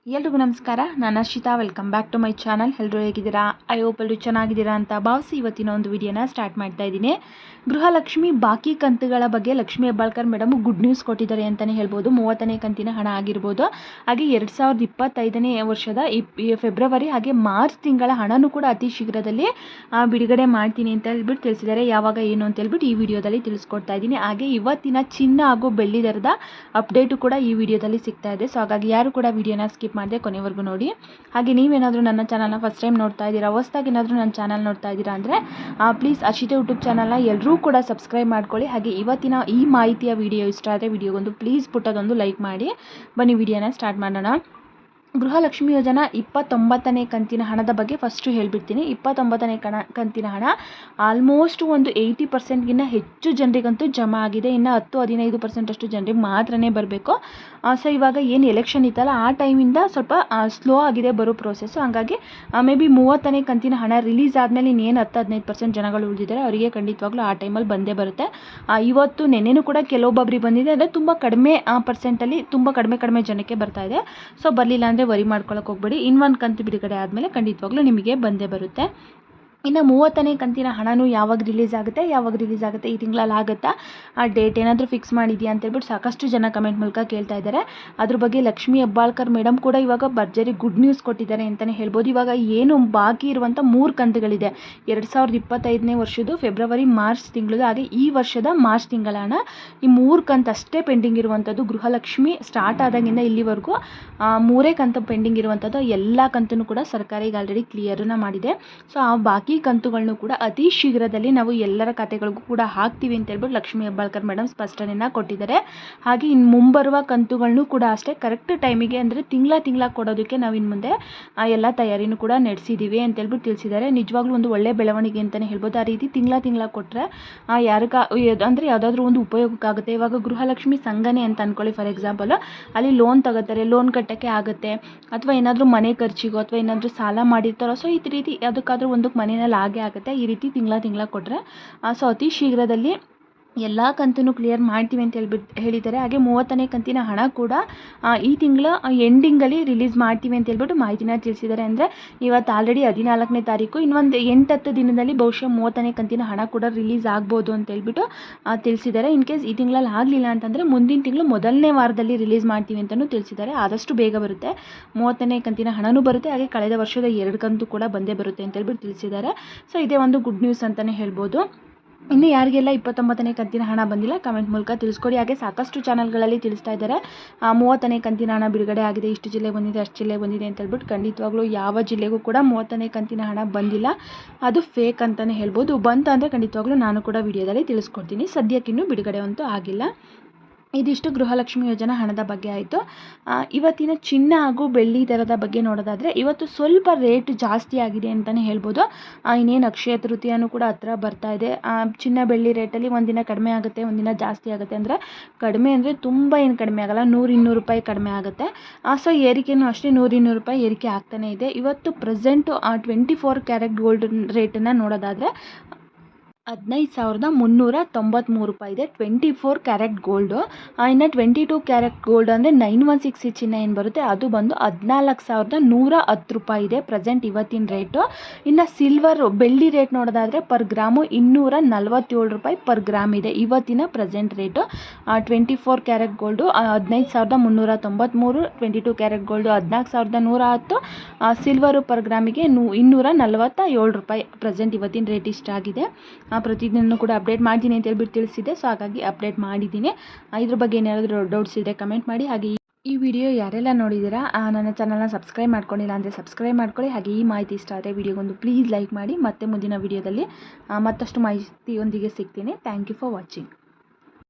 ಎಲ್ರಿಗೂ ನಮಸ್ಕಾರ. ನಾನು Arshita. Welcome back to my channel. ಎಲ್ಲರೂ ಹೇಗಿದ್ದೀರಾ? ಐ ಹೋಪ್ ಎಲ್ಲರೂ ಚೆನ್ನಾಗಿದ್ದೀರಾ ಅಂತ ಭಾವಿಸಿ ಇವತ್ತಿನ ಒಂದು ವಿಡಿಯೋನ ಸ್ಟಾರ್ಟ್ ಮಾಡ್ತಾ ಇದ್ದೀನಿ. ಗೃಹಲಕ್ಷ್ಮಿ ಬಾಕಿ ಕಂತುಗಳ ಬಗ್ಗೆ Lakshmi Hebbalkar madam good news ಕೊಟ್ಟಿದ್ದಾರೆ ಅಂತಲೇ ಹೇಳ್ಬೋದು. 30ನೇ ಕಂತಿನ ಹಣ ಆಗಿರ್ಬೋದು, ಹಾಗೆ 2025ನೇ ವರ್ಷದ ಫೆಬ್ರವರಿ ಹಾಗೆ ಮಾರ್ಚ್ ತಿಂಗಳ ಹಣನೂ ಕೂಡ ಅತಿ ಶೀಘ್ರದಲ್ಲಿ ಬಿಡುಗಡೆ ಮಾಡ್ತೀನಿ ಅಂತ ಹೇಳ್ಬಿಟ್ಟು ತಿಳಿಸಿದ್ದಾರೆ. ಯಾವಾಗ ಏನು ಅಂತ ಹೇಳ್ಬಿಟ್ಟು ಈ ವಿಡಿಯೋದಲ್ಲಿ ತಿಳಿಸ್ಕೊಡ್ತಾ ಇದ್ದೀನಿ. ಹಾಗೆ ಇವತ್ತಿನ ಚಿನ್ನ ಹಾಗೂ ಬೆಳ್ಳಿ ದರದ ಅಪ್ಡೇಟು ಕೂಡ ಈ ವಿಡಿಯೋದಲ್ಲಿ ಸಿಗ್ತಾ ಇದೆ. ಸೊ ಹಾಗಾಗಿ ಯಾರು ಕೂಡ ವಿಡಿಯೋನ ಸ್ಕಿಪ್ ಮಾಡಿದೆ ಕೊನೆವರೆಗೂ ನೋಡಿ. ಹಾಗೆ ನೀವೇನಾದರೂ ನನ್ನ ಚಾನಲ್ನ ಫಸ್ಟ್ ಟೈಮ್ ನೋಡ್ತಾ ಇದ್ದೀರಾ, ಹೊಸದಾಗಿ ಏನಾದರೂ ನನ್ನ ಚಾನಲ್ ನೋಡ್ತಾ ಇದ್ದೀರಾ ಅಂದರೆ ಪ್ಲೀಸ್ ಅರ್ಷಿತಾ ಯೂಟ್ಯೂಬ್ ಚಾನಲ್ನ ಎಲ್ಲರೂ ಕೂಡ ಸಬ್ಸ್ಕ್ರೈಬ್ ಮಾಡ್ಕೊಳ್ಳಿ. ಹಾಗೆ ಇವತ್ತಿನ ಈ ಮಾಹಿತಿಯ ವಿಡಿಯೋ ಇಷ್ಟ ಆದರೆ ವಿಡಿಯೋಗೊಂದು ಪ್ಲೀಸ್ ಪುಟ್ಟದೊಂದು ಲೈಕ್ ಮಾಡಿ. ಬನ್ನಿ ವಿಡಿಯೋನ ಸ್ಟಾರ್ಟ್ ಮಾಡೋಣ. ಗೃಹಲಕ್ಷ್ಮಿ ಯೋಜನಾ 29ನೇ ಕಂತಿನ ಹಣದ ಬಗ್ಗೆ ಫಸ್ಟು ಹೇಳಿಬಿಡ್ತೀನಿ. 29ನೇ ಕಂತಿನ ಹಣ ಆಲ್ಮೋಸ್ಟ್ ಒಂದು 80%ಗಿಂತ ಹೆಚ್ಚು ಜನರಿಗಂತೂ ಜಮಾ ಆಗಿದೆ. ಇನ್ನು 10-15% ಅಷ್ಟು ಜನರಿಗೆ ಮಾತ್ರನೇ ಬರಬೇಕು. ಸೊ ಇವಾಗ ಏನು ಎಲೆಕ್ಷನ್ ಇತ್ತಲ್ಲ ಆ ಟೈಮಿಂದ ಸ್ವಲ್ಪ ಸ್ಲೋ ಆಗಿದೆ ಬರೋ ಪ್ರೋಸೆಸ್ಸು. ಹಾಗಾಗಿ ಮೇ ಬಿ 30ನೇ ಕಂತಿನ ಹಣ ರಿಲೀಸ್ ಆದಮೇಲೆ ಇನ್ನೇನು 10-15% ಜನಗಳು ಉಳಿದಿದ್ದಾರೆ ಅವರಿಗೆ ಖಂಡಿತವಾಗ್ಲೂ ಆ ಟೈಮಲ್ಲಿ ಬಂದೇ ಬರುತ್ತೆ. ಇವತ್ತು ನೆನ್ನೆನೂ ಕೂಡ ಕೆಲವೊಬ್ಬೊಬ್ಬರಿಗೆ ಬಂದಿದೆ, ಅಂದರೆ ತುಂಬ ಕಡಿಮೆ ಪರ್ಸೆಂಟಲ್ಲಿ ತುಂಬ ಕಡಿಮೆ ಜನಕ್ಕೆ ಬರ್ತಾ ಇದೆ. ಸೊ ಬರಲಿಲ್ಲ ಅಂದರೆ ವರಿ ಮಾಡ್ಕೊಳ್ಳೋಕೆ ಹೋಗ್ಬೇಡಿ. ಇನ್ನೊಂದು ಕಂತು ಬಿಡುಗಡೆ ಆದಮೇಲೆ ಖಂಡಿತವಾಗ್ಲೂ ನಿಮಗೆ ಬಂದೇ ಬರುತ್ತೆ. ಇನ್ನು 30ನೇ ಕಂತಿನ ಹಣನೂ ಯಾವಾಗ ರಿಲೀಸ್ ಆಗುತ್ತೆ ಈ ತಿಂಗಳಲ್ಲಿ ಆಗುತ್ತಾ, ಆ ಡೇಟ್ ಏನಾದರೂ ಫಿಕ್ಸ್ ಮಾಡಿದೆಯಾ ಅಂತೇಳ್ಬಿಟ್ಟು ಸಾಕಷ್ಟು ಜನ ಕಮೆಂಟ್ ಮೂಲಕ ಕೇಳ್ತಾ ಇದ್ದಾರೆ. ಅದ್ರ ಬಗ್ಗೆ ಲಕ್ಷ್ಮೀ ಹೆಬ್ಬಾಳ್ಕರ್ ಮೇಡಮ್ ಕೂಡ ಇವಾಗ ಭರ್ಜರಿ ಗುಡ್ ನ್ಯೂಸ್ ಕೊಟ್ಟಿದ್ದಾರೆ ಅಂತಲೇ ಹೇಳ್ಬೋದು. ಇವಾಗ ಏನು ಬಾಕಿ ಇರುವಂಥ 3 ಕಂತುಗಳಿದೆ. 2025ನೇ ವರ್ಷದ್ದು ಫೆಬ್ರವರಿ ಮಾರ್ಚ್ ತಿಂಗಳದು, ಹಾಗೆ ಈ ವರ್ಷದ ಮಾರ್ಚ್ ತಿಂಗಳ ಹಣ. ಈ 3 ಕಂತು ಅಷ್ಟೇ ಪೆಂಡಿಂಗ್ ಇರುವಂಥದ್ದು. ಗೃಹಲಕ್ಷ್ಮಿ ಸ್ಟಾರ್ಟ್ ಆದಾಗಿಂದ ಇಲ್ಲಿವರೆಗೂ 3 ಕಂತು ಪೆಂಡಿಂಗ್ ಇರುವಂಥದ್ದು. ಎಲ್ಲ ಕಂತನ್ನು ಕೂಡ ಸರ್ಕಾರ ಈಗ ಆಲ್ರೆಡಿ ಕ್ಲಿಯರನ್ನು ಮಾಡಿದೆ. ಸೊ ಆ ಬಾಕಿ ಕಂತುಗಳನ್ನು ಕೂಡ ಅತಿ ಶೀಘ್ರದಲ್ಲಿ ನಾವು ಎಲ್ಲರ ಖಾತೆಗಳಿಗೂ ಕೂಡ ಹಾಕ್ತೀವಿ ಅಂತ ಹೇಳ್ಬಿಟ್ಟು ಲಕ್ಷ್ಮೀ ಹೆಬ್ಬಾಳ್ಕರ್ ಮೇಡಮ್ ಸ್ಪಷ್ಟನೆಯನ್ನು ಕೊಟ್ಟಿದ್ದಾರೆ. ಹಾಗೆ ಇನ್ನು ಮುಂಬರುವ ಕಂತುಗಳನ್ನು ಕೂಡ ಅಷ್ಟೇ ಕರೆಕ್ಟ್ ಟೈಮಿಗೆ, ಅಂದರೆ ತಿಂಗಳ ಕೊಡೋದಕ್ಕೆ ನಾವು ಇನ್ನು ಮುಂದೆ ಎಲ್ಲ ತಯಾರಿನೂ ಕೂಡ ನಡೆಸಿದ್ದೀವಿ ಅಂತ ಹೇಳ್ಬಿಟ್ಟು ತಿಳಿಸಿದ್ದಾರೆ. ನಿಜವಾಗ್ಲೂ ಒಂದು ಒಳ್ಳೆ ಬೆಳವಣಿಗೆ ಅಂತಲೇ ಹೇಳ್ಬೋದು. ಆ ರೀತಿ ತಿಂಗಳ ಕೊಟ್ಟರೆ ಅಂದರೆ ಯಾವುದಾದ್ರೂ ಒಂದು ಉಪಯೋಗಕ್ಕಾಗುತ್ತೆ. ಇವಾಗ ಗೃಹಲಕ್ಷ್ಮಿ ಸಂಘನೆ ಅಂತ ಅಂದ್ಕೊಳ್ಳಿ, ಫಾರ್ ಎಕ್ಸಾಂಪಲ್ ಅಲ್ಲಿ ಲೋನ್ ತಗೋತಾರೆ, ಲೋನ್ ಕಟ್ಟೋಕ್ಕೆ ಆಗುತ್ತೆ, ಅಥವಾ ಏನಾದರೂ ಮನೆ ಖರ್ಚಿಗೋ ಅಥವಾ ಏನಾದರೂ ಸಾಲ ಮಾಡಿರ್ತಾರೋ, ಸೊ ಈ ರೀತಿ ಯಾವುದಕ್ಕಾದ್ರೂ ಒಂದು ಮನೆಯಲ್ಲಿ ಆಗೇ ಆಗುತ್ತೆ. ಈ ರೀತಿ ತಿಂಗಳ ಕೊಟ್ಟರೆ ಸೊ ಅತಿ ಶೀಘ್ರದಲ್ಲಿ ಎಲ್ಲ ಕಂತನ್ನು ಕ್ಲಿಯರ್ ಮಾಡ್ತೀವಿ ಅಂತ ಹೇಳಿದ್ದಾರೆ. ಹಾಗೆ 30ನೇ ಕಂತಿನ ಹಣ ಕೂಡ ಈ ತಿಂಗಳ ಎಂಡಿಂಗಲ್ಲಿ ರಿಲೀಸ್ ಮಾಡ್ತೀವಿ ಅಂತ ಹೇಳ್ಬಿಟ್ಟು ಮಾಹಿತಿನ ತಿಳಿಸಿದ್ದಾರೆ. ಅಂದರೆ ಇವತ್ತು ಆಲ್ರೆಡಿ 14ನೇ ತಾರೀಕು, ಇನ್ನೊಂದು 8-10 ದಿನದಲ್ಲಿ ಬಹುಶಃ 30ನೇ ಕಂತಿನ ಹಣ ಕೂಡ ರಿಲೀಸ್ ಆಗ್ಬೋದು ಅಂತ ಹೇಳ್ಬಿಟ್ಟು ತಿಳಿಸಿದ್ದಾರೆ. ಇನ್ ಕೇಸ್ ಈ ತಿಂಗಳಲ್ಲಿ ಆಗಲಿಲ್ಲ ಅಂತಂದರೆ ಮುಂದಿನ ತಿಂಗಳು ಮೊದಲನೇ ವಾರದಲ್ಲಿ ರಿಲೀಸ್ ಮಾಡ್ತೀವಿ ಅಂತಲೂ ತಿಳಿಸಿದ್ದಾರೆ. ಆದಷ್ಟು ಬೇಗ ಬರುತ್ತೆ. 30ನೇ ಕಂತಿನ ಹಣನೂ ಬರುತ್ತೆ, ಹಾಗೆ ಕಳೆದ ವರ್ಷದ 2 ಕಂತು ಕೂಡ ಬಂದೇ ಬರುತ್ತೆ ಅಂತ ಹೇಳ್ಬಿಟ್ಟು ತಿಳಿಸಿದ್ದಾರೆ. ಸೊ ಇದೇ ಒಂದು ಗುಡ್ ನ್ಯೂಸ್ ಅಂತಲೇ ಹೇಳ್ಬೋದು. ಇನ್ನು ಯಾರಿಗೆಲ್ಲ 29ನೇ ಕಂತಿನ ಹಣ ಬಂದಿಲ್ಲ ಕಮೆಂಟ್ ಮೂಲಕ ತಿಳಿಸ್ಕೊಡಿ. ಹಾಗೆ ಸಾಕಷ್ಟು ಚಾನಲ್ಗಳಲ್ಲಿ ತಿಳಿಸ್ತಾ ಇದ್ದಾರೆ 30ನೇ ಕಂತಿನ ಹಣ ಬಿಡುಗಡೆ ಆಗಿದೆ, ಇಷ್ಟು ಜಿಲ್ಲೆ ಬಂದಿದೆ, ಅಷ್ಟು ಜಿಲ್ಲೆ ಬಂದಿದೆ ಅಂತ ಹೇಳ್ಬಿಟ್ಟು. ಖಂಡಿತವಾಗ್ಲೂ ಯಾವ ಜಿಲ್ಲೆಗೂ ಕೂಡ 30ನೇ ಕಂತಿನ ಹಣ ಬಂದಿಲ್ಲ, ಅದು ಫೇಕ್ ಅಂತಲೇ ಹೇಳ್ಬೋದು. ಬಂತು ಅಂದರೆ ಖಂಡಿತವಾಗ್ಲೂ ನಾನು ಕೂಡ ವಿಡಿಯೋದಲ್ಲಿ ತಿಳಿಸ್ಕೊಡ್ತೀನಿ. ಸದ್ಯಕ್ಕಿನ್ನೂ ಬಿಡುಗಡೆ ಅಂತೂ ಆಗಿಲ್ಲ. ಇದಿಷ್ಟು ಗೃಹಲಕ್ಷ್ಮಿ ಯೋಜನಾ ಹಣದ ಬಗ್ಗೆ ಆಯಿತು. ಇವತ್ತಿನ ಚಿನ್ನ ಹಾಗೂ ಬೆಳ್ಳಿ ದರದ ಬಗ್ಗೆ ನೋಡೋದಾದರೆ ಇವತ್ತು ಸ್ವಲ್ಪ ರೇಟ್ ಜಾಸ್ತಿ ಆಗಿದೆ ಅಂತಲೇ ಹೇಳ್ಬೋದು. ಇನ್ನೇನು ಅಕ್ಷಯ ತೃತೀಯನೂ ಕೂಡ ಹತ್ರ ಬರ್ತಾ ಇದೆ. ಚಿನ್ನ ಬೆಳ್ಳಿ ರೇಟಲ್ಲಿ ಒಂದಿನ ಕಡಿಮೆ ಆಗುತ್ತೆ, ಒಂದಿನ ಜಾಸ್ತಿ ಆಗುತ್ತೆ. ಅಂದರೆ ಕಡಿಮೆ ಅಂದರೆ ತುಂಬ ಏನು ಕಡಿಮೆ ಆಗಲ್ಲ, 100-200 ರೂಪಾಯಿ ಕಡಿಮೆ ಆಗುತ್ತೆ. ಸೊ ಏರಿಕೆಯೂ ಅಷ್ಟೇ 100-200 ರೂಪಾಯಿ ಏರಿಕೆ ಆಗ್ತಾನೇ ಇದೆ. ಇವತ್ತು ಪ್ರೆಸೆಂಟು 24 ಕ್ಯಾರೆಟ್ ಗೋಲ್ಡ್ ರೇಟನ್ನು ನೋಡೋದಾದರೆ 15,393 ರೂಪಾಯಿ ಇದೆ 24 ಕ್ಯಾರೆಟ್ ಗೋಲ್ಡು. ಇನ್ನು 22 ಕ್ಯಾರೆಟ್ ಗೋಲ್ಡ್ ಅಂದರೆ 916 ಚಿನ್ನ ಏನು ಬರುತ್ತೆ ಅದು ಬಂದು 14,110 ರೂಪಾಯಿ ಇದೆ ಪ್ರೆಸೆಂಟ್ ಇವತ್ತಿನ ರೇಟು. ಇನ್ನು ಸಿಲ್ವರ್ ಬೆಳ್ಳಿ ರೇಟ್ ನೋಡೋದಾದರೆ ಪರ್ ಗ್ರಾಮು 247 ರೂಪಾಯಿ ಪರ್ ಗ್ರಾಮ್ ಇದೆ ಇವತ್ತಿನ present rate. 24 carrot gold 15,393, 22 carrot gold 14,110, silver per ಗ್ರಾಮಿಗೆ 247 ರೂಪಾಯಿ ಪ್ರೆಸೆಂಟ್ ಇವತ್ತಿನ ರೇಟ್ ಇಷ್ಟಾಗಿದೆ. ಪ್ರತಿದಿನ ಕೂಡ ಅಪ್ಡೇಟ್ ಮಾಡ್ತೀನಿ ಅಂತ ಹೇಳ್ಬಿಟ್ಟು ತಿಳಿಸಿದೆ. ಸೊ ಹಾಗಾಗಿ ಅಪ್ಡೇಟ್ ಮಾಡಿದ್ದೀನಿ. ಇದ್ರ ಬಗ್ಗೆ ಏನಾದರೂ ಡೌಟ್ಸ್ ಇದ್ದರೆ ಕಮೆಂಟ್ ಮಾಡಿ. ಹಾಗೆ ಈ ವಿಡಿಯೋ ಯಾರೆಲ್ಲ ನೋಡಿದ್ದೀರಾ ನನ್ನ ಚಾನಲ್ನ ಸಬ್ಸ್ಕ್ರೈಬ್ ಮಾಡ್ಕೊಂಡಿಲ್ಲ ಅಂದರೆ ಸಬ್ಸ್ಕ್ರೈಬ್ ಮಾಡ್ಕೊಳ್ಳಿ. ಹಾಗೆ ಈ ಮಾಹಿತಿ ಇಷ್ಟ ಆದರೆ ವಿಡಿಯೋಗೊಂದು ಪ್ಲೀಸ್ ಲೈಕ್ ಮಾಡಿ. ಮತ್ತೆ ಮುಂದಿನ ವಿಡಿಯೋದಲ್ಲಿ ಮತ್ತಷ್ಟು ಮಾಹಿತಿಯೊಂದಿಗೆ ಸಿಗ್ತೀನಿ. Thank you for watching.